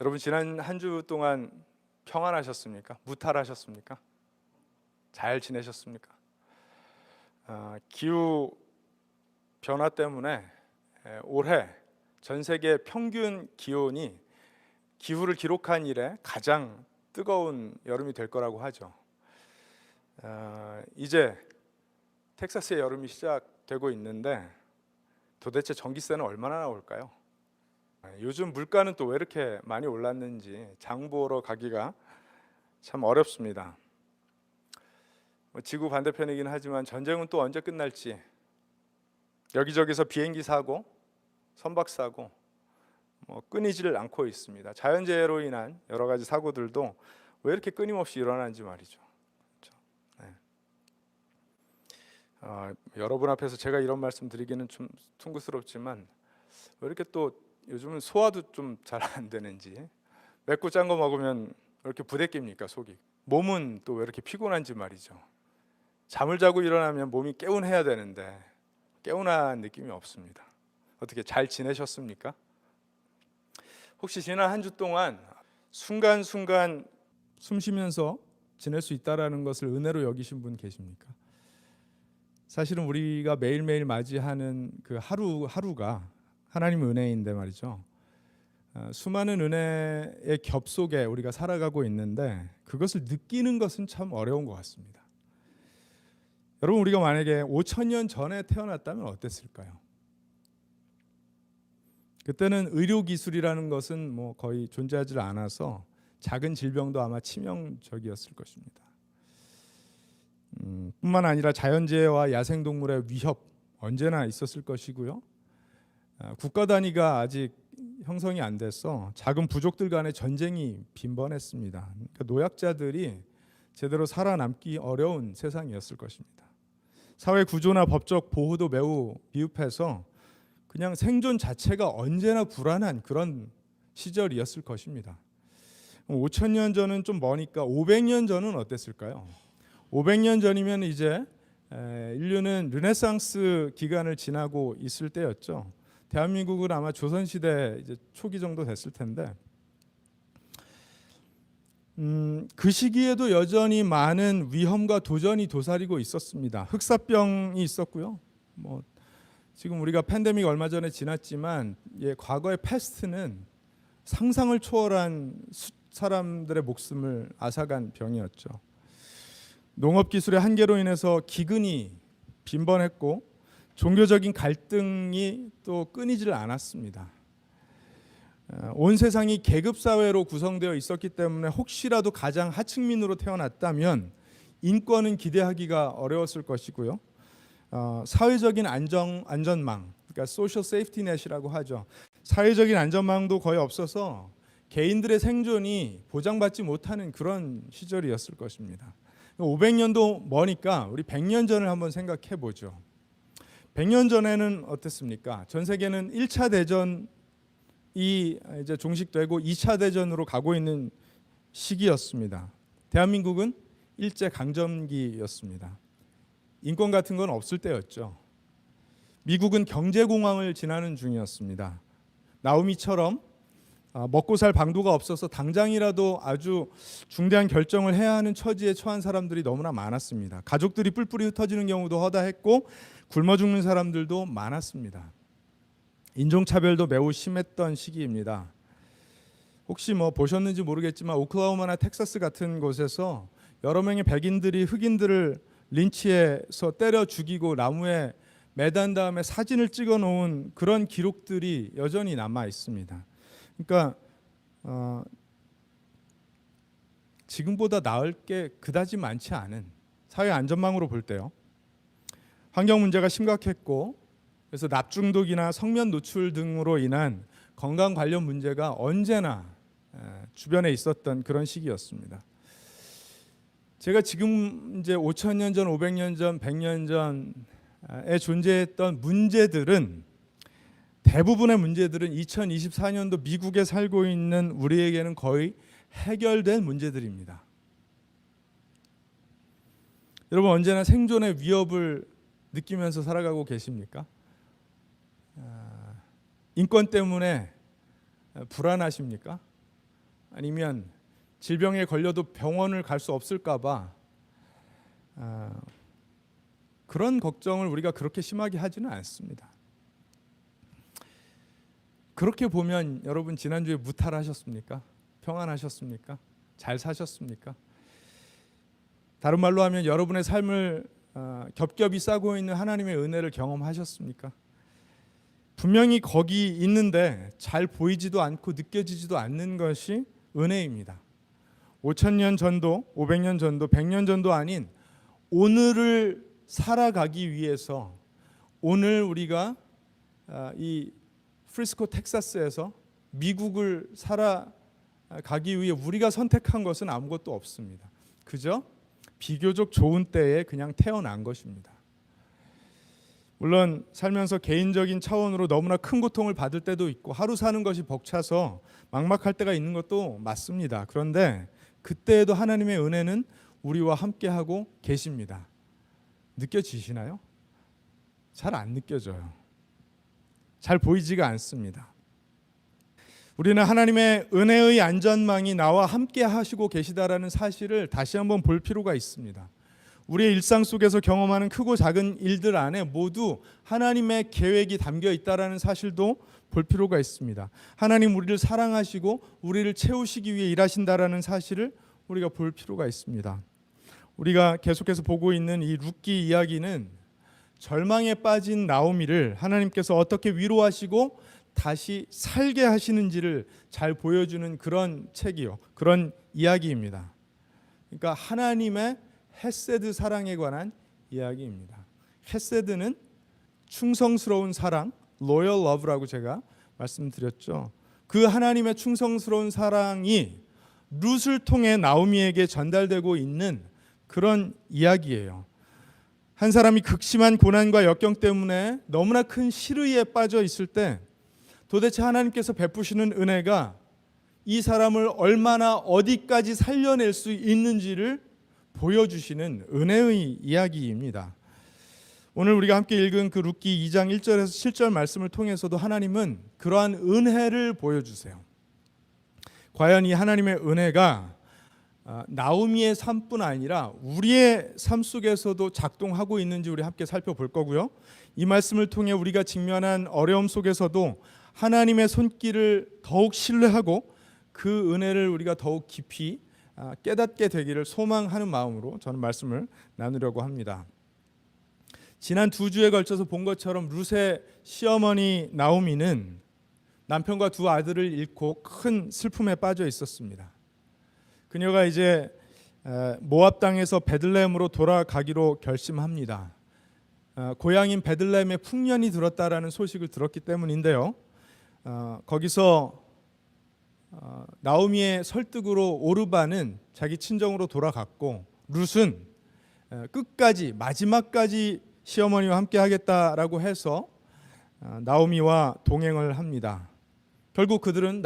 여러분 지난 한 주 동안 평안하셨습니까? 무탈하셨습니까? 잘 지내셨습니까? 기후 변화 때문에 올해 전 세계 평균 기온이 기후를 기록한 이래 가장 뜨거운 여름이 될 거라고 하죠. 이제 텍사스의 여름이 시작되고 있는데 도대체 전기세는 얼마나 나올까요? 요즘 물가는 또 왜 이렇게 많이 올랐는지 장 보러 가기가 참 어렵습니다. 지구 반대편이긴 하지만 전쟁은 또 언제 끝날지 여기저기서 비행기 사고, 선박 사고 끊이질 않고 있습니다. 자연재해로 인한 여러 가지 사고들도 왜 이렇게 끊임없이 일어나는지 말이죠. 그렇죠? 네. 여러분 앞에서 제가 이런 말씀 드리기는 좀 퉁구스럽지만 왜 이렇게 또 요즘은 소화도 좀 잘 안 되는지, 맵고 짠 거 먹으면 왜 이렇게 부대낍니까 속이? 몸은 또 왜 이렇게 피곤한지 말이죠. 잠을 자고 일어나면 몸이 개운해야 되는데 개운한 느낌이 없습니다. 어떻게 잘 지내셨습니까? 혹시 지난 한 주 동안 순간순간 숨 쉬면서 지낼 수 있다라는 것을 은혜로 여기신 분 계십니까? 사실은 우리가 매일매일 맞이하는 그 하루하루가 하나님의 은혜인데 말이죠. 수많은 은혜의 겹 속에 우리가 살아가고 있는데 그것을 느끼는 것은 참 어려운 것 같습니다. 여러분, 우리가 만약에 5,000년 전에 태어났다면 어땠을까요? 그때는 의료기술이라는 것은 거의 존재하지 않아서 작은 질병도 아마 치명적이었을 것입니다. 뿐만 아니라 자연재해와 야생동물의 위협 언제나 있었을 것이고요. 국가 단위가 아직 형성이 안 돼서 작은 부족들 간의 전쟁이 빈번했습니다. 그러니까 노약자들이 제대로 살아남기 어려운 세상이었을 것입니다. 사회 구조나 법적 보호도 매우 미흡해서 그냥 생존 자체가 언제나 불안한 그런 시절이었을 것입니다. 5,000년 전은 좀 머니까 500년 전은 어땠을까요? 500년 전이면 이제 인류는 르네상스 기간을 지나고 있을 때였죠. 대한민국은 아마 조선시대 이제 초기 정도 됐을 텐데 그 시기에도 여전히 많은 위험과 도전이 도사리고 있었습니다. 흑사병이 있었고요. 지금 우리가 팬데믹 얼마 전에 지났지만 과거의 패스트는 상상을 초월한 사람들의 목숨을 앗아간 병이었죠. 농업 기술의 한계로 인해서 기근이 빈번했고 종교적인 갈등이 또 끊이질 않았습니다. 온 세상이 계급 사회로 구성되어 있었기 때문에 혹시라도 가장 하층민으로 태어났다면 인권은 기대하기가 어려웠을 것이고요. 사회적인 안전망, 그러니까 소셜 세이프티넷이라고 하죠. 사회적인 안전망도 거의 없어서 개인들의 생존이 보장받지 못하는 그런 시절이었을 것입니다. 500년도 머니까 우리 100년 전을 한번 생각해 보죠. 100년 전에는 어땠습니까? 전 세계는 1차 대전이 이제 종식되고 2차 대전으로 가고 있는 시기였습니다. 대한민국은 일제 강점기였습니다. 인권 같은 건 없을 때였죠. 미국은 경제공황을 지나는 중이었습니다. 나오미처럼 먹고 살 방도가 없어서 당장이라도 아주 중대한 결정을 해야 하는 처지에 처한 사람들이 너무나 많았습니다. 가족들이 뿔뿔이 흩어지는 경우도 허다했고 굶어 죽는 사람들도 많았습니다. 인종차별도 매우 심했던 시기입니다. 혹시 보셨는지 모르겠지만 오클라호마나 텍사스 같은 곳에서 여러 명의 백인들이 흑인들을 린치해서 때려 죽이고 나무에 매단 다음에 사진을 찍어 놓은 그런 기록들이 여전히 남아 있습니다. 그러니까 지금보다 나을 게 그다지 많지 않은 사회 안전망으로 볼 때요. 환경 문제가 심각했고 그래서 납중독이나 성면 노출 등으로 인한 건강 관련 문제가 언제나 주변에 있었던 그런 시기였습니다. 제가 지금 이제 5,000년 전, 500년 전, 100년 전에 존재했던 문제들은 대부분의 문제들은 2024년도 미국에 살고 있는 우리에게는 거의 해결된 문제들입니다. 여러분 언제나 생존의 위협을 느끼면서 살아가고 계십니까? 인권 때문에 불안하십니까? 아니면 질병에 걸려도 병원을 갈 수 없을까 봐 그런 걱정을 우리가 그렇게 심하게 하지는 않습니다. 그렇게 보면 여러분 지난주에 무탈하셨습니까? 평안하셨습니까? 잘 사셨습니까? 다른 말로 하면 여러분의 삶을 겹겹이 싸고 있는 하나님의 은혜를 경험하셨습니까? 분명히 거기 있는데 잘 보이지도 않고 느껴지지도 않는 것이 은혜입니다. 5,000년 전도, 500년 전도, 100년 전도 아닌 오늘을 살아가기 위해서 오늘 우리가 이 프리스코 텍사스에서 미국을 살아가기 위해 우리가 선택한 것은 아무것도 없습니다. 그저 비교적 좋은 때에 그냥 태어난 것입니다. 물론 살면서 개인적인 차원으로 너무나 큰 고통을 받을 때도 있고 하루 사는 것이 벅차서 막막할 때가 있는 것도 맞습니다. 그런데 그때에도 하나님의 은혜는 우리와 함께하고 계십니다. 느껴지시나요? 잘 안 느껴져요. 잘 보이지가 않습니다. 우리는 하나님의 은혜의 안전망이 나와 함께 하시고 계시다라는 사실을 다시 한번 볼 필요가 있습니다. 우리의 일상 속에서 경험하는 크고 작은 일들 안에 모두 하나님의 계획이 담겨 있다라는 사실도 볼 필요가 있습니다. 하나님 우리를 사랑하시고 우리를 채우시기 위해 일하신다라는 사실을 우리가 볼 필요가 있습니다. 우리가 계속해서 보고 있는 이 룻기 이야기는 절망에 빠진 나오미를 하나님께서 어떻게 위로하시고 다시 살게 하시는지를 잘 보여주는 그런 책이요, 그런 이야기입니다. 그러니까 하나님의 헤세드 사랑에 관한 이야기입니다. 헤세드는 충성스러운 사랑, loyal love라고 제가 말씀드렸죠. 그 하나님의 충성스러운 사랑이 룻을 통해 나오미에게 전달되고 있는 그런 이야기예요. 한 사람이 극심한 고난과 역경 때문에 너무나 큰 시르이에 빠져 있을 때 도대체 하나님께서 베푸시는 은혜가 이 사람을 얼마나 어디까지 살려낼 수 있는지를 보여주시는 은혜의 이야기입니다. 오늘 우리가 함께 읽은 그 룻기 2장 1절에서 7절 말씀을 통해서도 하나님은 그러한 은혜를 보여주세요. 과연 이 하나님의 은혜가 나오미의 삶뿐 아니라 우리의 삶 속에서도 작동하고 있는지 우리 함께 살펴볼 거고요. 이 말씀을 통해 우리가 직면한 어려움 속에서도 하나님의 손길을 더욱 신뢰하고 그 은혜를 우리가 더욱 깊이 깨닫게 되기를 소망하는 마음으로 저는 말씀을 나누려고 합니다. 지난 2주에 걸쳐서 본 것처럼 룻의 시어머니 나오미는 남편과 2 아들을 잃고 큰 슬픔에 빠져 있었습니다. 그녀가 이제 모압 땅에서 베들레헴으로 돌아가기로 결심합니다. 고향인 베들레헴에 풍년이 들었다라는 소식을 들었기 때문인데요. 거기서 나오미의 설득으로 오르바는 자기 친정으로 돌아갔고 룻은 끝까지 마지막까지 시어머니와 함께 하겠다라고 해서 나오미와 동행을 합니다. 결국 그들은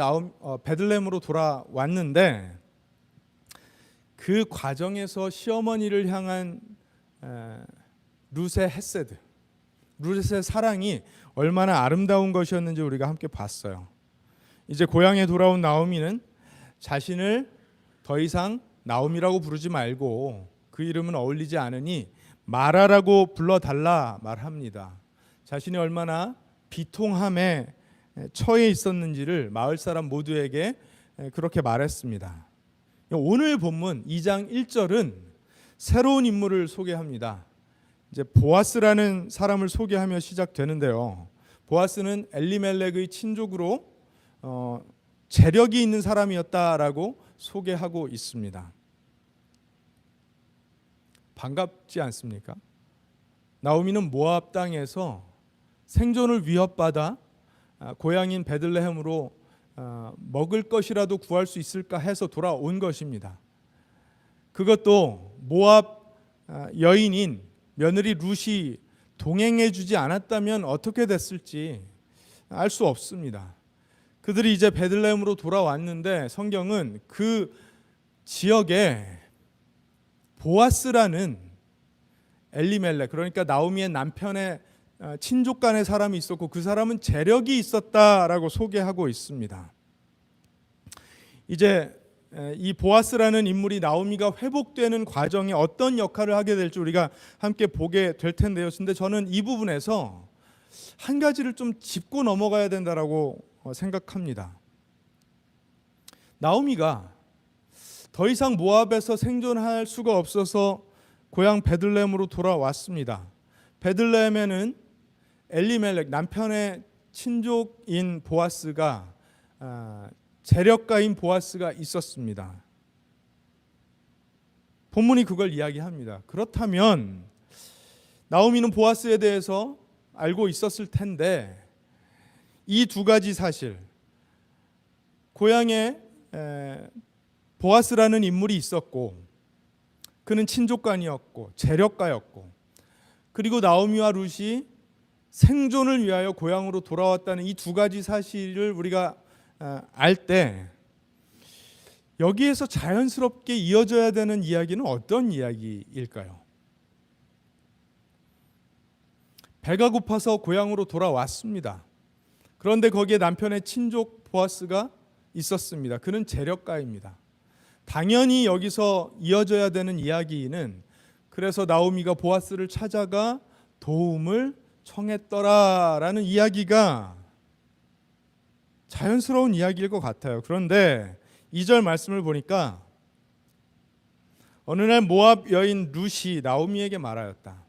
베들레헴으로 돌아왔는데 그 과정에서 시어머니를 향한 룻의 헤세드, 룻의 사랑이 얼마나 아름다운 것이었는지 우리가 함께 봤어요. 이제 고향에 돌아온 나오미는 자신을 더 이상 나오미라고 부르지 말고 그 이름은 어울리지 않으니 마라라고 불러달라 말합니다. 자신이 얼마나 비통함에 처해 있었는지를 마을 사람 모두에게 그렇게 말했습니다. 오늘 본문 2장 1절은 새로운 인물을 소개합니다. 이제 보아스라는 사람을 소개하며 시작되는데요. 보아스는 엘리멜렉의 친족으로 재력이 있는 사람이었다라고 소개하고 있습니다. 반갑지 않습니까? 나오미는 모압 땅에서 생존을 위협받아 고향인 베들레헴으로 먹을 것이라도 구할 수 있을까 해서 돌아온 것입니다. 그것도 모압 여인인 며느리 룻이 동행해 주지 않았다면 어떻게 됐을지 알 수 없습니다. 그들이 이제 베들레헴으로 돌아왔는데 성경은 그 지역에 보아스라는 엘리멜렉, 그러니까 나오미의 남편의 친족 간의 사람이 있었고 그 사람은 재력이 있었다라고 소개하고 있습니다. 이제 이 보아스라는 인물이 나오미가 회복되는 과정에 어떤 역할을 하게 될지 우리가 함께 보게 될 텐데요. 근데 저는 이 부분에서 한 가지를 좀 짚고 넘어가야 된다라고 생각합니다. 나오미가 더 이상 모압에서 생존할 수가 없어서 고향 베들레헴으로 돌아왔습니다. 베들레헴에는 엘리멜렉 남편의 친족인 보아스가 재력가인 보아스가 있었습니다. 본문이 그걸 이야기합니다. 그렇다면 나오미는 보아스에 대해서 알고 있었을 텐데 이 두 가지 사실, 고향에 보아스라는 인물이 있었고 그는 친족간이었고 재력가였고, 그리고 나오미와 룻이 생존을 위하여 고향으로 돌아왔다는 이 두 가지 사실을 우리가 알 때 여기에서 자연스럽게 이어져야 되는 이야기는 어떤 이야기일까요? 배가 고파서 고향으로 돌아왔습니다. 그런데 거기에 남편의 친족 보아스가 있었습니다. 그는 재력가입니다. 당연히 여기서 이어져야 되는 이야기는, 그래서 나오미가 보아스를 찾아가 도움을 청했더라라는 이야기가 자연스러운 이야기일 것 같아요. 그런데 2절 말씀을 보니까 어느 날 모압 여인 룻이 나오미에게 말하였다.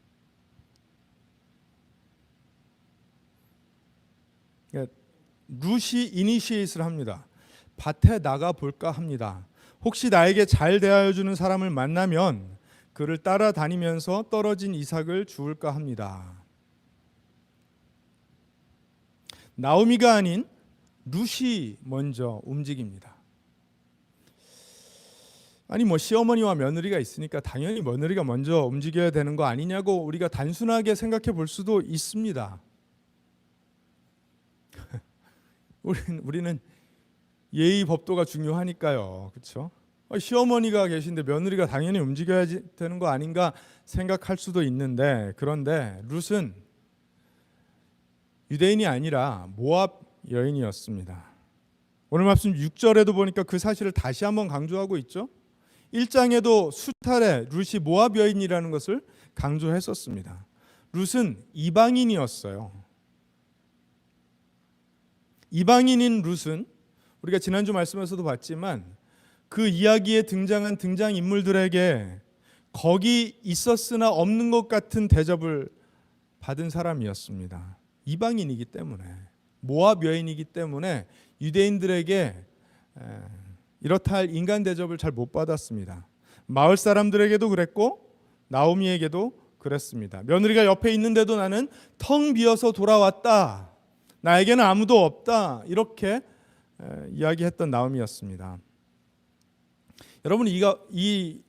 룻이 이니시에이트를 합니다. 밭에 나가 볼까 합니다. 혹시 나에게 잘 대하여 주는 사람을 만나면 그를 따라다니면서 떨어진 이삭을 주울까 합니다. 나오미가 아닌 룻이 먼저 움직입니다. 아니 시어머니와 며느리가 있으니까 당연히 며느리가 먼저 움직여야 되는 거 아니냐고 우리가 단순하게 생각해 볼 수도 있습니다. 우리는 예의 법도가 중요하니까요. 그렇죠? 시어머니가 계신데 며느리가 당연히 움직여야 되는 거 아닌가 생각할 수도 있는데, 그런데 룻은 유대인이 아니라 모압 여인이었습니다. 오늘 말씀 6절에도 보니까 그 사실을 다시 한번 강조하고 있죠. 1장에도 수탈에 룻이 모압 여인이라는 것을 강조했었습니다. 룻은 이방인이었어요. 이방인인 룻은 우리가 지난주 말씀에서도 봤지만 그 이야기에 등장한 등장인물들에게 거기 있었으나 없는 것 같은 대접을 받은 사람이었습니다. 이방인이기 때문에, 모압 여인이기 때문에 유대인들에게 이렇다 할 인간 대접을 잘 못 받았습니다. 마을 사람들에게도 그랬고 나오미에게도 그랬습니다. 며느리가 옆에 있는데도 나는 텅 비어서 돌아왔다. 나에게는 아무도 없다. 이렇게 이야기했던 나오미였습니다. 여러분, 이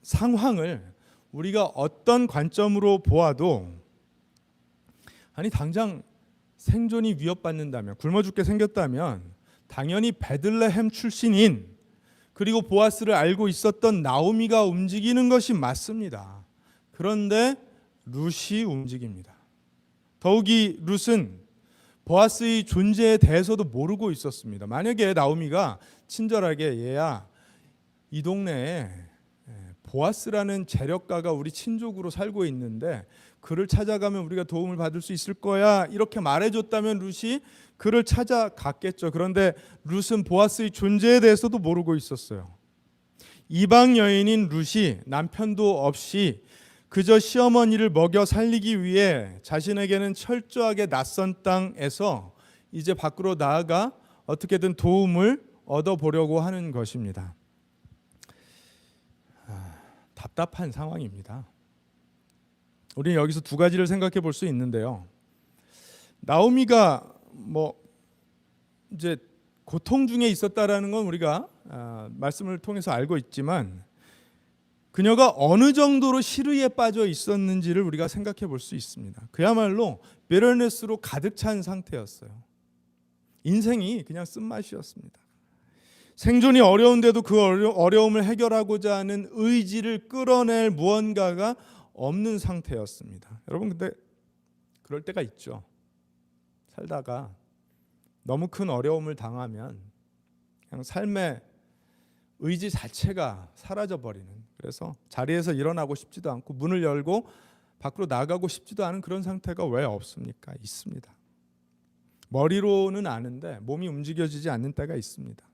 상황을 우리가 어떤 관점으로 보아도, 아니 당장 생존이 위협받는다면, 굶어 죽게 생겼다면 당연히 베들레헴 출신인 그리고 보아스를 알고 있었던 나오미가 움직이는 것이 맞습니다. 그런데 룻이 움직입니다. 더욱이 룻은 보아스의 존재에 대해서도 모르고 있었습니다. 만약에 나오미가 친절하게 얘야, 이 동네에 보아스라는 재력가가 우리 친족으로 살고 있는데 그를 찾아가면 우리가 도움을 받을 수 있을 거야, 이렇게 말해줬다면 룻이 그를 찾아갔겠죠. 그런데 룻은 보아스의 존재에 대해서도 모르고 있었어요. 이방 여인인 룻이 남편도 없이 그저 시어머니를 먹여 살리기 위해 자신에게는 철저하게 낯선 땅에서 이제 밖으로 나아가 어떻게든 도움을 얻어보려고 하는 것입니다. 답답한 상황입니다. 우리는 여기서 두 가지를 생각해 볼 수 있는데요. 나오미가 이제 고통 중에 있었다라는 건 우리가 말씀을 통해서 알고 있지만, 그녀가 어느 정도로 시르에 빠져 있었는지를 우리가 생각해 볼 수 있습니다. 그야말로 비터니스로 가득 찬 상태였어요. 인생이 그냥 쓴맛이었습니다. 생존이 어려운데도 그 어려움을 해결하고자 하는 의지를 끌어낼 무언가가 없는 상태였습니다. 여러분, 근데 그럴 때가 있죠. 살다가 너무 큰 어려움을 당하면 그냥 삶의 의지 자체가 사라져 버리는, 그래서 자리에서 일어나고 싶지도 않고 문을 열고 밖으로 나가고 싶지도 않은 그런 상태가 왜 없습니까? 있습니다. 머리로는 아는데 몸이 움직여지지 않는 때가 있습니다.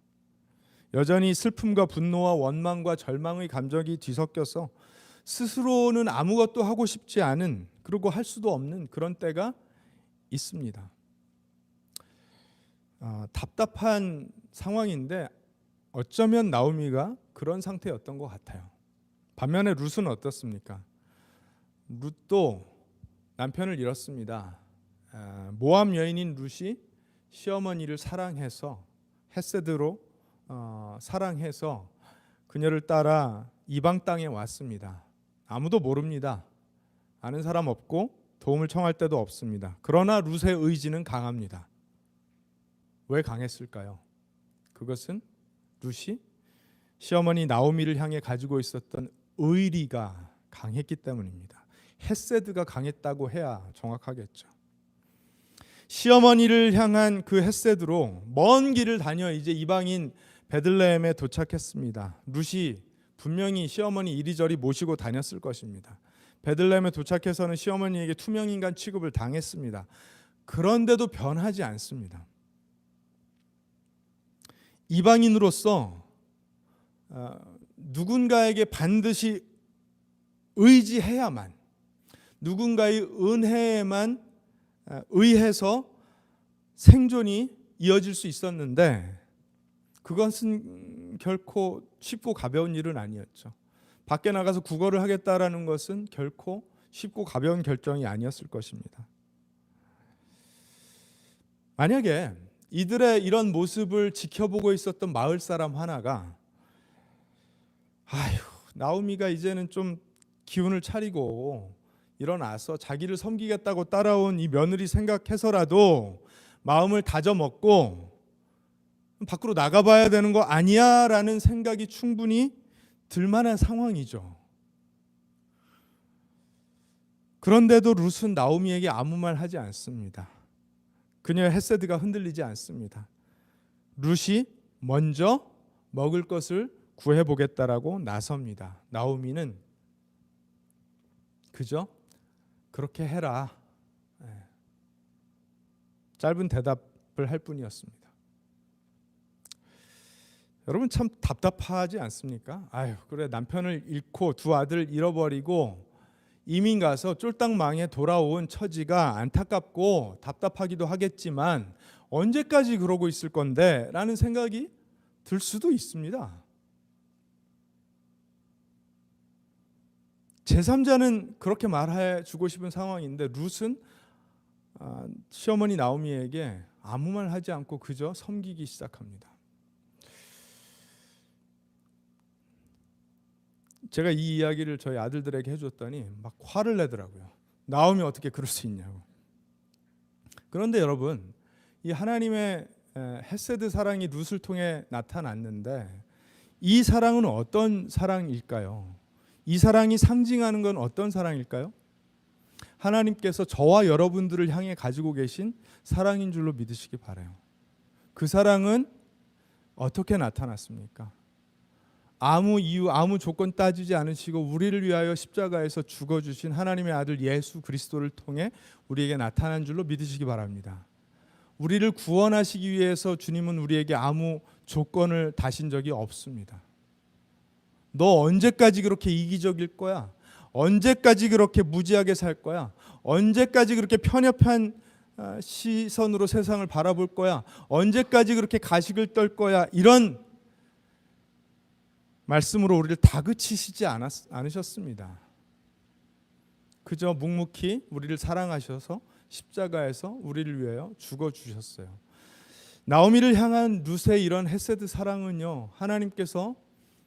여전히 슬픔과 분노와 원망과 절망의 감정이 뒤섞여서 스스로는 아무것도 하고 싶지 않은, 그리고 할 수도 없는 그런 때가 있습니다. 답답한 상황인데 어쩌면 나오미가 그런 상태였던 것 같아요. 반면에 룻은 어떻습니까? 룻도 남편을 잃었습니다. 모압 여인인 룻이 시어머니를 사랑해서 헷세드로 사랑해서 그녀를 따라 이방 땅에 왔습니다. 아무도 모릅니다. 아는 사람 없고 도움을 청할 데도 없습니다. 그러나 룻의 의지는 강합니다. 왜 강했을까요? 그것은 룻이 시어머니 나오미를 향해 가지고 있었던 의리가 강했기 때문입니다. 헷세드가 강했다고 해야 정확하겠죠. 시어머니를 향한 그 헷세드로 먼 길을 다녀 이제 이방인 베들레헴에 도착했습니다. 룻이 분명히 시어머니 이리저리 모시고 다녔을 것입니다. 베들레헴에 도착해서는 시어머니에게 투명인간 취급을 당했습니다. 그런데도 변하지 않습니다. 이방인으로서 누군가에게 반드시 의지해야만, 누군가의 은혜에만 의해서 생존이 이어질 수 있었는데 그것은 결코 쉽고 가벼운 일은 아니었죠. 밖에 나가서 국어를 하겠다라는 것은 결코 쉽고 가벼운 결정이 아니었을 것입니다. 만약에 이들의 이런 모습을 지켜보고 있었던 마을 사람 하나가 나오미가 이제는 좀 기운을 차리고 일어나서 자기를 섬기겠다고 따라온 이 며느리 생각해서라도 마음을 다져먹고 밖으로 나가봐야 되는 거 아니야? 라는 생각이 충분히 들만한 상황이죠. 그런데도 룻은 나오미에게 아무 말 하지 않습니다. 그녀의 헷세드가 흔들리지 않습니다. 룻이 먼저 먹을 것을 구해보겠다라고 나섭니다. 나오미는 그저 그렇게 해라, 짧은 대답을 할 뿐이었습니다. 여러분 참 답답하지 않습니까? 그래, 남편을 잃고 두 아들을 잃어버리고 이민 가서 쫄딱 망해 돌아온 처지가 안타깝고 답답하기도 하겠지만 언제까지 그러고 있을 건데? 라는 생각이 들 수도 있습니다. 제3자는 그렇게 말해 주고 싶은 상황인데 룻은 시어머니 나오미에게 아무 말 하지 않고 그저 섬기기 시작합니다. 제가 이 이야기를 저희 아들들에게 해줬더니 막 화를 내더라고요. 나오미 어떻게 그럴 수 있냐고. 그런데 여러분, 이 하나님의 헷세드 사랑이 룻을 통해 나타났는데 이 사랑은 어떤 사랑일까요? 이 사랑이 상징하는 건 어떤 사랑일까요? 하나님께서 저와 여러분들을 향해 가지고 계신 사랑인 줄로 믿으시기 바라요. 그 사랑은 어떻게 나타났습니까? 아무 이유, 아무 조건 따지지 않으시고 우리를 위하여 십자가에서 죽어주신 하나님의 아들 예수 그리스도를 통해 우리에게 나타난 줄로 믿으시기 바랍니다. 우리를 구원하시기 위해서 주님은 우리에게 아무 조건을 다신 적이 없습니다. 너 언제까지 그렇게 이기적일 거야? 언제까지 그렇게 무지하게 살 거야? 언제까지 그렇게 편협한 시선으로 세상을 바라볼 거야? 언제까지 그렇게 가식을 떨 거야? 이런 말씀으로 우리를 다그치시지 않으셨습니다. 그저 묵묵히 우리를 사랑하셔서 십자가에서 우리를 위하여 죽어주셨어요. 나오미를 향한 룻의 이런 헷세드 사랑은요, 하나님께서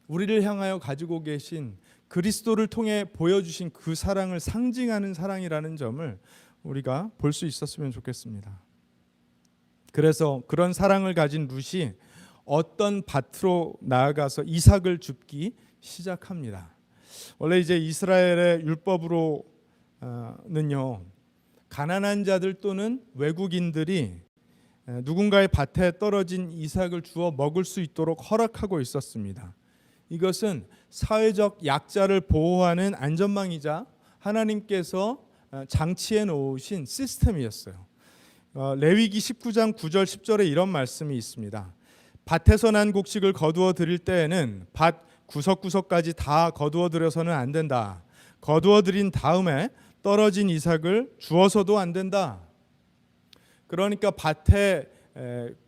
우리를 향하여 가지고 계신 그리스도를 통해 보여주신 그 사랑을 상징하는 사랑이라는 점을 우리가 볼 수 있었으면 좋겠습니다. 그래서 그런 사랑을 가진 룻이 어떤 밭으로 나아가서 이삭을 줍기 시작합니다. 원래 이제 이스라엘의 율법으로는요, 가난한 자들 또는 외국인들이 누군가의 밭에 떨어진 이삭을 주워 먹을 수 있도록 허락하고 있었습니다. 이것은 사회적 약자를 보호하는 안전망이자 하나님께서 장치해 놓으신 시스템이었어요. 레위기 19장 9절 10절에 이런 말씀이 있습니다. 밭에서 난 곡식을 거두어 드릴 때에는 밭 구석구석까지 다 거두어 들여서는 안 된다. 거두어 드린 다음에 떨어진 이삭을 주어서도 안 된다. 그러니까 밭의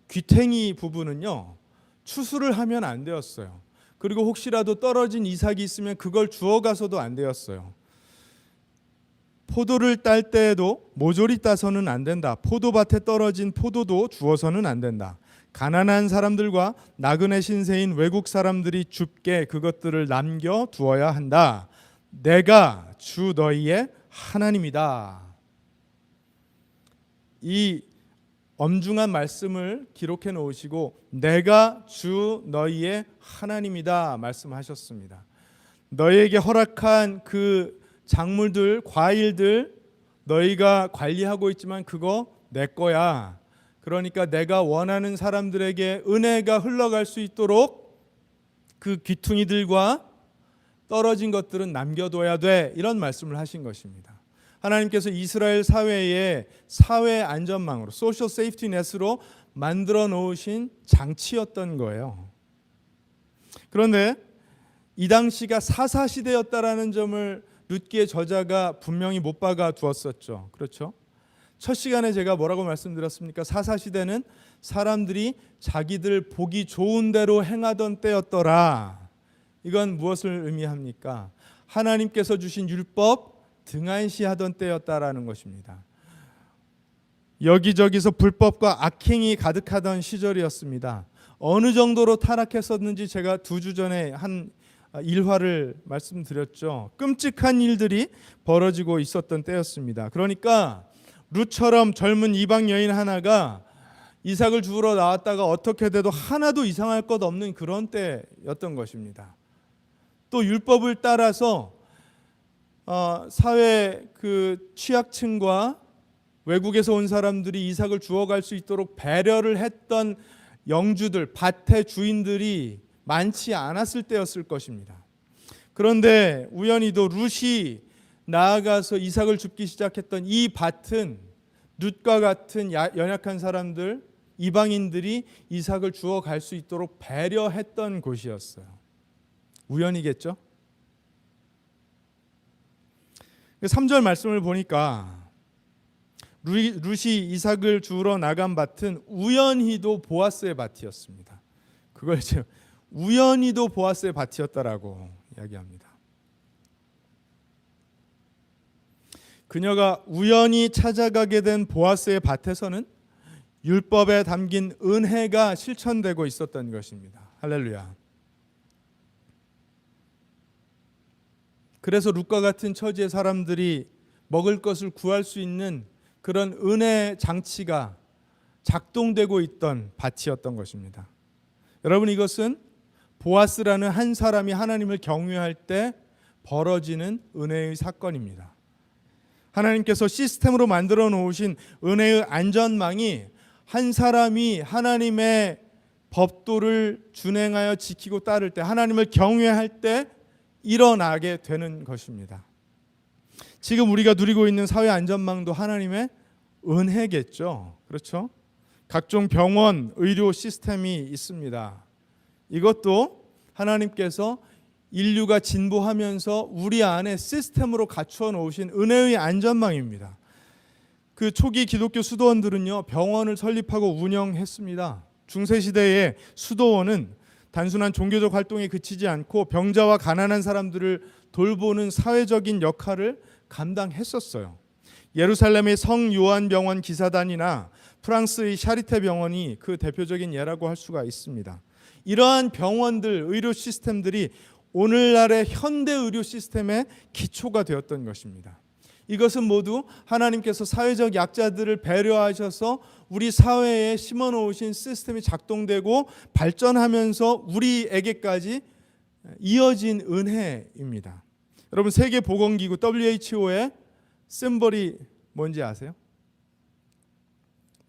귀탱이 부분은요, 추수를 하면 안 되었어요. 그리고 혹시라도 떨어진 이삭이 있으면 그걸 주워가서도 안 되었어요. 포도를 딸 때에도 모조리 따서는 안 된다. 포도밭에 떨어진 포도도 주워서는 안 된다. 가난한 사람들과 나그네 신세인 외국 사람들이 줍게 그것들을 남겨 두어야 한다. 내가 주 너희의 하나님이다. 이 엄중한 말씀을 기록해 놓으시고 내가 주 너희의 하나님이다 말씀하셨습니다. 너희에게 허락한 그 작물들, 과일들 너희가 관리하고 있지만 그거 내 거야. 그러니까 내가 원하는 사람들에게 은혜가 흘러갈 수 있도록 그 귀퉁이들과 떨어진 것들은 남겨둬야 돼. 이런 말씀을 하신 것입니다. 하나님께서 이스라엘 사회의 사회 안전망으로 소셜 세이프티 넷으로 만들어 놓으신 장치였던 거예요. 그런데 이 당시가 사사시대였다라는 점을 룻기의 저자가 분명히 못 박아 두었었죠. 그렇죠? 첫 시간에 제가 뭐라고 말씀드렸습니까? 사사시대는 사람들이 자기들 보기 좋은 대로 행하던 때였더라. 이건 무엇을 의미합니까? 하나님께서 주신 율법 등한시하던 때였다라는 것입니다. 여기저기서 불법과 악행이 가득하던 시절이었습니다. 어느 정도로 타락했었는지 제가 2주 전에 한 일화를 말씀드렸죠. 끔찍한 일들이 벌어지고 있었던 때였습니다. 그러니까 룻처럼 젊은 이방 여인 하나가 이삭을 주우러 나왔다가 어떻게 돼도 하나도 이상할 것 없는 그런 때였던 것입니다. 또 율법을 따라서 사회 그 취약층과 외국에서 온 사람들이 이삭을 주워갈 수 있도록 배려를 했던 영주들, 밭의 주인들이 많지 않았을 때였을 것입니다. 그런데 우연히도 룻이 나아가서 이삭을 줍기 시작했던 이 밭은 룻과 같은 연약한 사람들, 이방인들이 이삭을 주워갈 수 있도록 배려했던 곳이었어요. 우연이겠죠? 3절 말씀을 보니까 룻이 이삭을 주우러 나간 밭은 우연히도 보아스의 밭이었습니다. 그걸 지금 우연히도 보아스의 밭이었다라고 이야기합니다. 그녀가 우연히 찾아가게 된 보아스의 밭에서는 율법에 담긴 은혜가 실천되고 있었던 것입니다. 할렐루야. 그래서 룻과 같은 처지의 사람들이 먹을 것을 구할 수 있는 그런 은혜 장치가 작동되고 있던 밭이었던 것입니다. 여러분, 이것은 보아스라는 한 사람이 하나님을 경외할 때 벌어지는 은혜의 사건입니다. 하나님께서 시스템으로 만들어 놓으신 은혜의 안전망이 한 사람이 하나님의 법도를 준행하여 지키고 따를 때, 하나님을 경외할 때 일어나게 되는 것입니다. 지금 우리가 누리고 있는 사회 안전망도 하나님의 은혜겠죠. 그렇죠? 각종 병원, 의료 시스템이 있습니다. 이것도 하나님께서 인류가 진보하면서 우리 안에 시스템으로 갖추어 놓으신 은혜의 안전망입니다. 그 초기 기독교 수도원들은요, 병원을 설립하고 운영했습니다. 중세시대의 수도원은 단순한 종교적 활동에 그치지 않고 병자와 가난한 사람들을 돌보는 사회적인 역할을 감당했었어요. 예루살렘의 성 요한 병원 기사단이나 프랑스의 샤리테 병원이 그 대표적인 예라고 할 수가 있습니다. 이러한 병원들, 의료 시스템들이 오늘날의 현대 의료 시스템의 기초가 되었던 것입니다. 이것은 모두 하나님께서 사회적 약자들을 배려하셔서 우리 사회에 심어놓으신 시스템이 작동되고 발전하면서 우리에게까지 이어진 은혜입니다. 여러분, 세계보건기구 WHO의 심벌이 뭔지 아세요?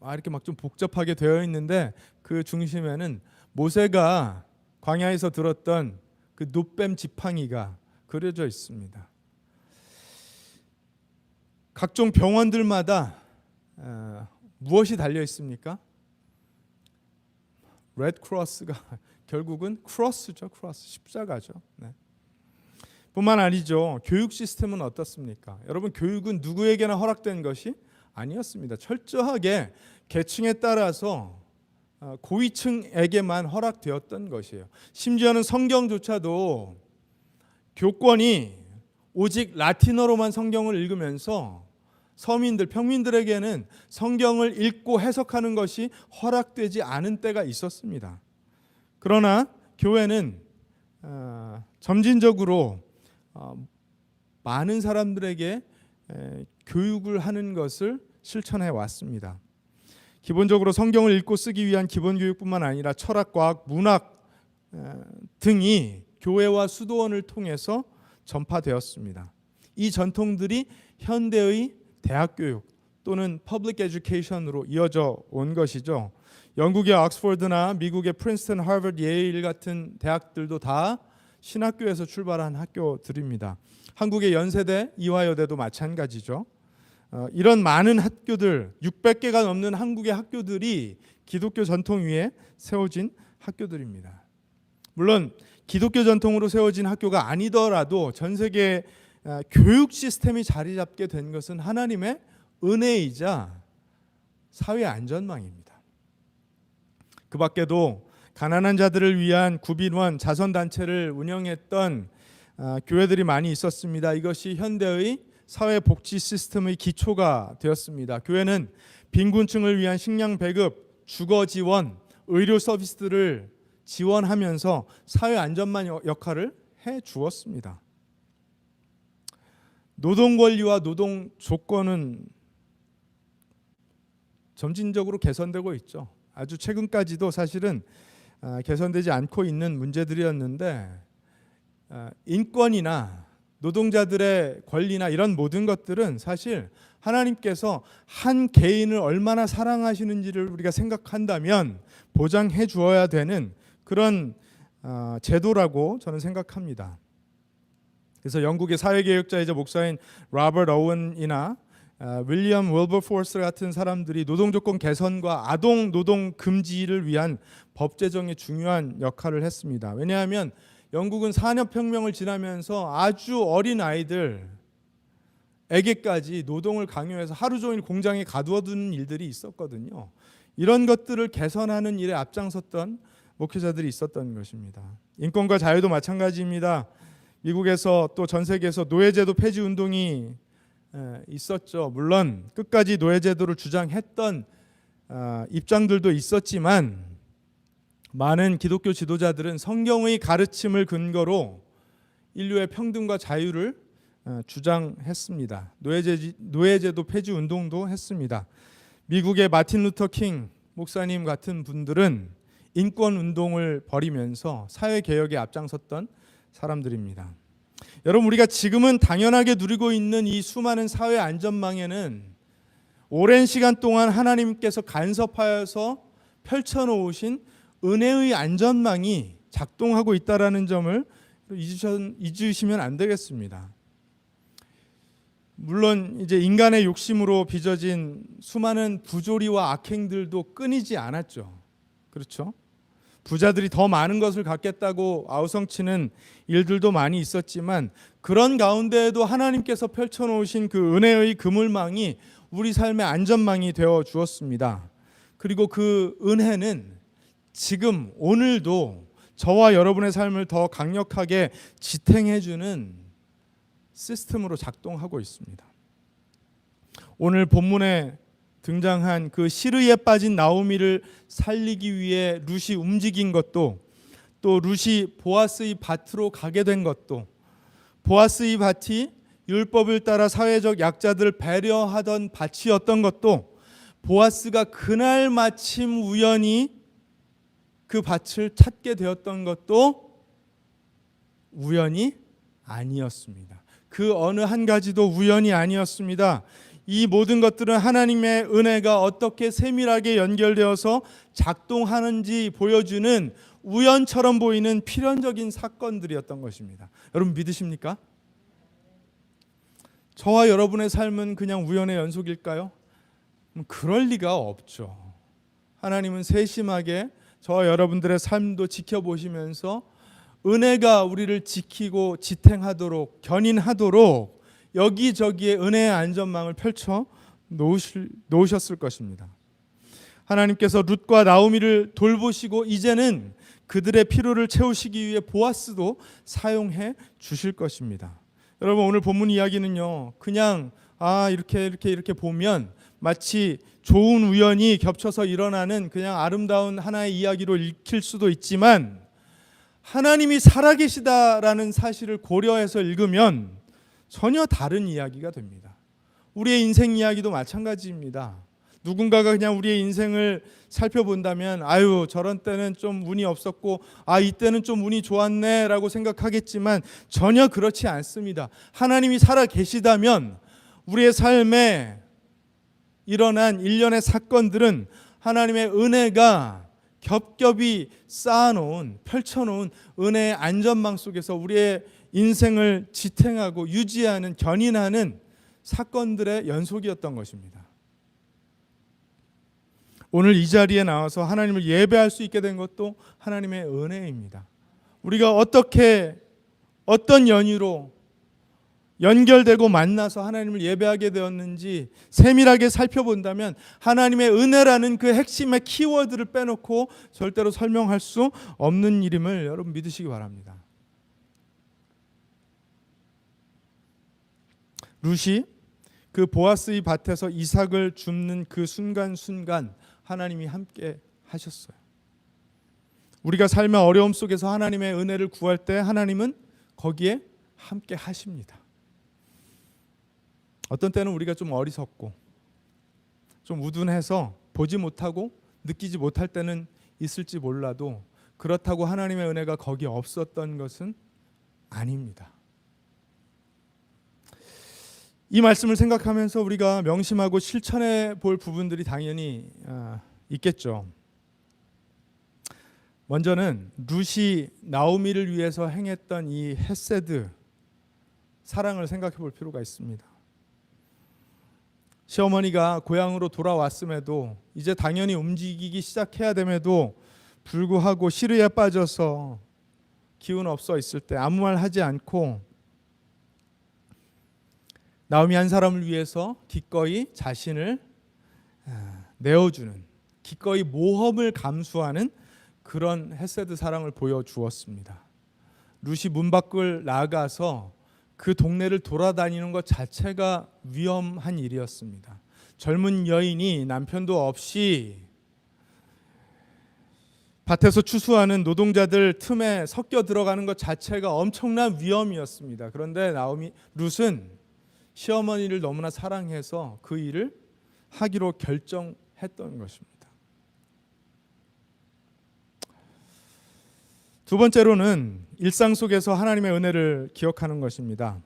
이렇게 막 좀 복잡하게 되어 있는데 그 중심에는 모세가 광야에서 들었던 그 놋뱀 지팡이가 그려져 있습니다. 각종 병원들마다 무엇이 달려 있습니까? 레드크로스가 결국은 크로스죠. 크로스, 십자가죠. 네. 뿐만 아니죠. 교육 시스템은 어떻습니까? 여러분, 교육은 누구에게나 허락된 것이 아니었습니다. 철저하게 계층에 따라서 고위층에게만 허락되었던 것이에요. 심지어는 성경조차도 교권이 오직 라틴어로만 성경을 읽으면서 서민들, 평민들에게는 성경을 읽고 해석하는 것이 허락되지 않은 때가 있었습니다. 그러나 교회는 점진적으로 많은 사람들에게 교육을 하는 것을 실천해 왔습니다. 기본적으로 성경을 읽고 쓰기 위한 기본 교육뿐만 아니라 철학, 과학, 문학 등이 교회와 수도원을 통해서 전파되었습니다. 이 전통들이 현대의 대학교육 또는 퍼블릭 에듀케이션으로 이어져 온 것이죠. 영국의 옥스퍼드나 미국의 프린스턴, 하버드, 예일 같은 대학들도 다 신학교에서 출발한 학교들입니다. 한국의 연세대, 이화여대도 마찬가지죠. 이런 많은 학교들, 600개가 넘는 한국의 학교들이 기독교 전통 위에 세워진 학교들입니다. 물론 기독교 전통으로 세워진 학교가 아니더라도 전 세계 교육 시스템이 자리 잡게 된 것은 하나님의 은혜이자 사회 안전망입니다. 그 밖에도 가난한 자들을 위한 구빈원, 자선단체를 운영했던 교회들이 많이 있었습니다. 이것이 현대의 사회복지 시스템의 기초가 되었습니다. 교회는 빈곤층을 위한 식량 배급, 주거 지원, 의료 서비스들을 지원하면서 사회 안전망 역할을 해 주었습니다. 노동 권리와 노동 조건은 점진적으로 개선되고 있죠. 아주 최근까지도 사실은 개선되지 않고 있는 문제들이었는데 인권이나 노동자들의 권리나 이런 모든 것들은 사실 하나님께서 한 개인을 얼마나 사랑하시는지를 우리가 생각한다면 보장해 주어야 되는 그런 제도라고 저는 생각합니다. 그래서 영국의 사회개혁자이자 목사인 로버트 오웬이나 윌리엄 윌버포스 같은 사람들이 노동조건 개선과 아동 노동 금지를 위한 법 제정에 중요한 역할을 했습니다. 왜냐하면 영국은 산업혁명을 지나면서 아주 어린 아이들에게까지 노동을 강요해서 하루 종일 공장에 가두어두는 일들이 있었거든요. 이런 것들을 개선하는 일에 앞장섰던 목회자들이 있었던 것입니다. 인권과 자유도 마찬가지입니다. 미국에서 또 전 세계에서 노예제도 폐지 운동이 있었죠. 물론 끝까지 노예제도를 주장했던 입장들도 있었지만 많은 기독교 지도자들은 성경의 가르침을 근거로 인류의 평등과 자유를 주장했습니다. 노예제도 폐지 운동도 했습니다. 미국의 마틴 루터 킹 목사님 같은 분들은 인권 운동을 벌이면서 사회 개혁에 앞장섰던 사람들입니다. 여러분, 우리가 지금은 당연하게 누리고 있는 이 수많은 사회 안전망에는 오랜 시간 동안 하나님께서 간섭하여서 펼쳐놓으신 은혜의 안전망이 작동하고 있다라는 점을 잊으시면 안 되겠습니다. 물론 이제 인간의 욕심으로 빚어진 수많은 부조리와 악행들도 끊이지 않았죠. 그렇죠? 부자들이 더 많은 것을 갖겠다고 아우성치는 일들도 많이 있었지만 그런 가운데에도 하나님께서 펼쳐놓으신 그 은혜의 그물망이 우리 삶의 안전망이 되어 주었습니다. 그리고 그 은혜는 지금 오늘도 저와 여러분의 삶을 더 강력하게 지탱해주는 시스템으로 작동하고 있습니다. 오늘 본문에 등장한 그 시르에 빠진 나오미를 살리기 위해 룻이 움직인 것도, 또 룻이 보아스의 밭으로 가게 된 것도, 보아스의 밭이 율법을 따라 사회적 약자들을 배려하던 밭이었던 것도, 보아스가 그날 마침 우연히 그 밭을 찾게 되었던 것도 우연이 아니었습니다. 그 어느 한 가지도 우연이 아니었습니다. 이 모든 것들은 하나님의 은혜가 어떻게 세밀하게 연결되어서 작동하는지 보여주는 우연처럼 보이는 필연적인 사건들이었던 것입니다. 여러분 믿으십니까? 저와 여러분의 삶은 그냥 우연의 연속일까요? 그럴 리가 없죠. 하나님은 세심하게 저와 여러분들의 삶도 지켜보시면서 은혜가 우리를 지키고 지탱하도록, 견인하도록 여기저기에 은혜의 안전망을 펼쳐 놓으셨을 것입니다. 하나님께서 룻과 나오미를 돌보시고 이제는 그들의 필요를 채우시기 위해 보아스도 사용해 주실 것입니다. 여러분 오늘 본문 이야기는요, 그냥 이렇게 보면 마치 좋은 우연이 겹쳐서 일어나는 그냥 아름다운 하나의 이야기로 읽힐 수도 있지만, 하나님이 살아계시다라는 사실을 고려해서 읽으면 전혀 다른 이야기가 됩니다. 우리의 인생 이야기도 마찬가지입니다. 누군가가 그냥 우리의 인생을 살펴본다면 저런 때는 좀 운이 없었고 이때는 좀 운이 좋았네 라고 생각하겠지만 전혀 그렇지 않습니다. 하나님이 살아계시다면 우리의 삶에 일어난 일련의 사건들은 하나님의 은혜가 겹겹이 쌓아놓은, 펼쳐놓은 은혜의 안전망 속에서 우리의 인생을 지탱하고 유지하는, 견인하는 사건들의 연속이었던 것입니다. 오늘 이 자리에 나와서 하나님을 예배할 수 있게 된 것도 하나님의 은혜입니다. 우리가 어떤 연유로 연결되고 만나서 하나님을 예배하게 되었는지 세밀하게 살펴본다면 하나님의 은혜라는 그 핵심의 키워드를 빼놓고 절대로 설명할 수 없는 일임을 여러분 믿으시기 바랍니다. 룻이 그 보아스의 밭에서 이삭을 줍는 그 순간순간 하나님이 함께 하셨어요. 우리가 삶의 어려움 속에서 하나님의 은혜를 구할 때 하나님은 거기에 함께 하십니다. 어떤 때는 우리가 좀 어리석고 좀 우둔해서 보지 못하고 느끼지 못할 때는 있을지 몰라도 그렇다고 하나님의 은혜가 거기 없었던 것은 아닙니다. 이 말씀을 생각하면서 우리가 명심하고 실천해 볼 부분들이 당연히 있겠죠. 먼저는 룻이 나오미를 위해서 행했던 이 헤세드 사랑을 생각해 볼 필요가 있습니다. 시어머니가 고향으로 돌아왔음에도 이제 당연히 움직이기 시작해야 됨에도 불구하고 시르에 빠져서 기운 없어 있을 때 아무 말 하지 않고 나오미 한 사람을 위해서 기꺼이 자신을 내어주는, 기꺼이 모험을 감수하는 그런 헤세드 사랑을 보여주었습니다. 룻이 문 밖을 나가서 그 동네를 돌아다니는 것 자체가 위험한 일이었습니다. 젊은 여인이 남편도 없이 밭에서 추수하는 노동자들 틈에 섞여 들어가는 것 자체가 엄청난 위험이었습니다. 그런데 룻은 시어머니를 너무나 사랑해서 그 일을 하기로 결정했던 것입니다. 두 번째로는 일상 속에서 하나님의 은혜를 기억하는 것입니다.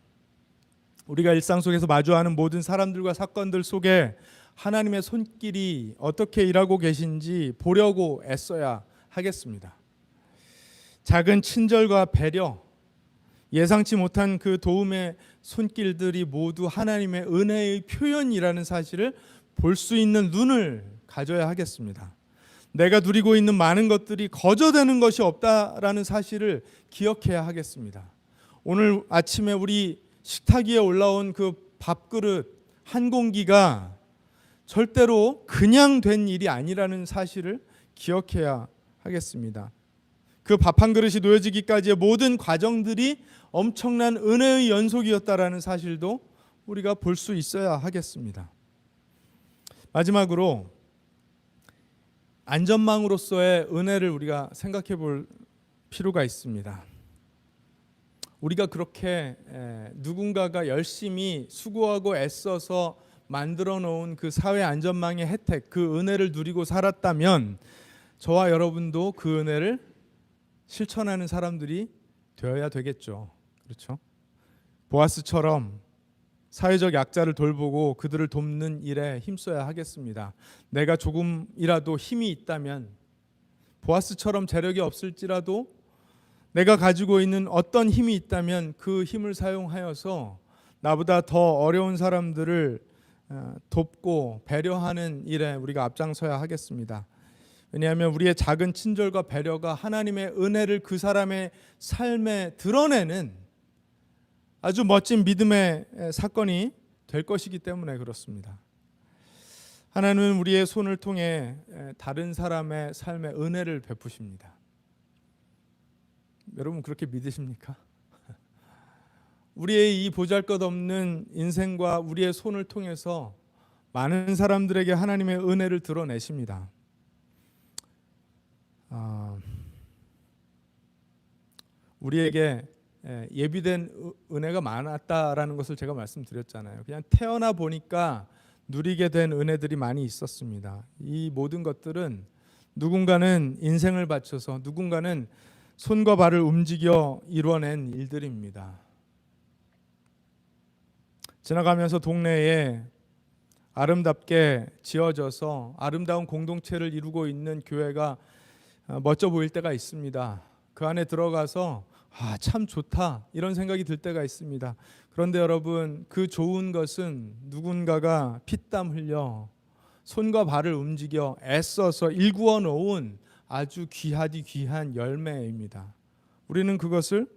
우리가 일상 속에서 마주하는 모든 사람들과 사건들 속에 하나님의 손길이 어떻게 일하고 계신지 보려고 애써야 하겠습니다. 작은 친절과 배려, 예상치 못한 그 도움의 손길들이 모두 하나님의 은혜의 표현이라는 사실을 볼 수 있는 눈을 가져야 하겠습니다. 내가 누리고 있는 많은 것들이 거저되는 것이 없다라는 사실을 기억해야 하겠습니다. 오늘 아침에 우리 식탁 위에 올라온 그 밥그릇 한 공기가 절대로 그냥 된 일이 아니라는 사실을 기억해야 하겠습니다. 그 밥 한 그릇이 놓여지기까지의 모든 과정들이 엄청난 은혜의 연속이었다라는 사실도 우리가 볼 수 있어야 하겠습니다. 마지막으로 안전망으로서의 은혜를 우리가 생각해 볼 필요가 있습니다. 우리가 그렇게 누군가가 열심히 수고하고 애써서 만들어 놓은 그 사회 안전망의 혜택, 그 은혜를 누리고 살았다면 저와 여러분도 그 은혜를 실천하는 사람들이 되어야 되겠죠. 그렇죠? 보아스처럼 사회적 약자를 돌보고 그들을 돕는 일에 힘써야 하겠습니다. 내가 조금이라도 힘이 있다면, 보아스처럼 재력이 없을지라도 내가 가지고 있는 어떤 힘이 있다면 그 힘을 사용하여서 나보다 더 어려운 사람들을 돕고 배려하는 일에 우리가 앞장서야 하겠습니다. 왜냐하면 우리의 작은 친절과 배려가 하나님의 은혜를 그 사람의 삶에 드러내는 아주 멋진 믿음의 사건이 될 것이기 때문에 그렇습니다. 하나님은 우리의 손을 통해 다른 사람의 삶에 은혜를 베푸십니다. 여러분 그렇게 믿으십니까? 우리의 이 보잘것없는 인생과 우리의 손을 통해서 많은 사람들에게 하나님의 은혜를 드러내십니다. 우리에게 예비된 은혜가 많았다라는 것을 제가 말씀드렸잖아요. 그냥 태어나 보니까 누리게 된 은혜들이 많이 있었습니다. 이 모든 것들은 누군가는 인생을 바쳐서, 누군가는 손과 발을 움직여 이루어낸 일들입니다. 지나가면서 동네에 아름답게 지어져서 아름다운 공동체를 이루고 있는 교회가 멋져 보일 때가 있습니다. 그 안에 들어가서 참 좋다 이런 생각이 들 때가 있습니다. 그런데 여러분, 그 좋은 것은 누군가가 피땀 흘려 손과 발을 움직여 애써서 일구어 놓은 아주 귀하디 귀한 열매입니다. 우리는 그것을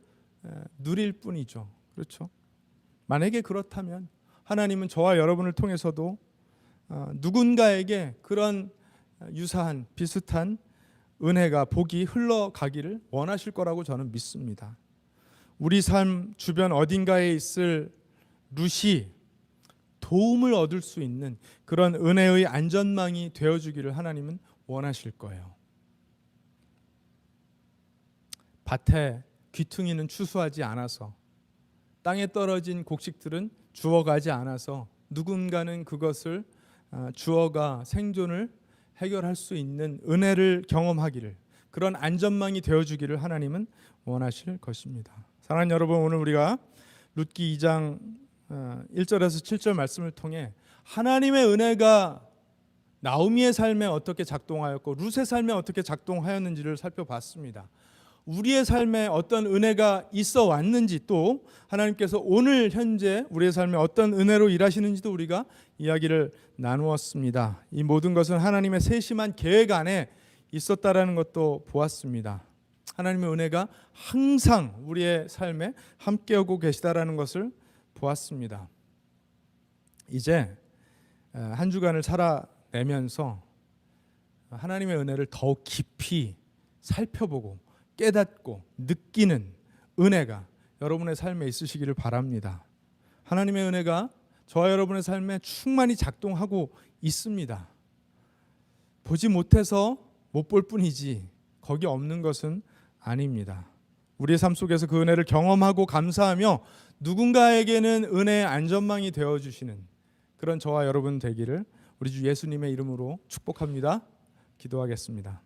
누릴 뿐이죠. 그렇죠? 만약에 그렇다면 하나님은 저와 여러분을 통해서도 누군가에게 그런 유사한 비슷한 은혜가, 복이 흘러가기를 원하실 거라고 저는 믿습니다. 우리 삶 주변 어딘가에 있을 룻이 도움을 얻을 수 있는 그런 은혜의 안전망이 되어주기를 하나님은 원하실 거예요. 밭에 귀퉁이는 추수하지 않아서, 땅에 떨어진 곡식들은 주워가지 않아서 누군가는 그것을 주워가 생존을 해결할 수 있는 은혜를 경험하기를, 그런 안전망이 되어주기를 하나님은 원하실 것입니다. 사랑하는 여러분, 오늘 우리가 룻기 2장 1절에서 7절 말씀을 통해 하나님의 은혜가 나오미의 삶에 어떻게 작동하였고 룻의 삶에 어떻게 작동하였는지를 살펴봤습니다. 우리의 삶에 어떤 은혜가 있어 왔는지, 또 하나님께서 오늘 현재 우리의 삶에 어떤 은혜로 일하시는지도 우리가 이야기를 나누었습니다. 이 모든 것은 하나님의 세심한 계획 안에 있었다라는 것도 보았습니다. 하나님의 은혜가 항상 우리의 삶에 함께하고 계시다라는 것을 보았습니다. 이제 한 주간을 살아내면서 하나님의 은혜를 더욱 깊이 살펴보고 깨닫고 느끼는 은혜가 여러분의 삶에 있으시기를 바랍니다. 하나님의 은혜가 저와 여러분의 삶에 충만히 작동하고 있습니다. 보지 못해서 못 볼 뿐이지 거기 없는 것은 아닙니다. 우리의 삶 속에서 그 은혜를 경험하고 감사하며 누군가에게는 은혜의 안전망이 되어주시는 그런 저와 여러분 되기를 우리 주 예수님의 이름으로 축복합니다. 기도하겠습니다.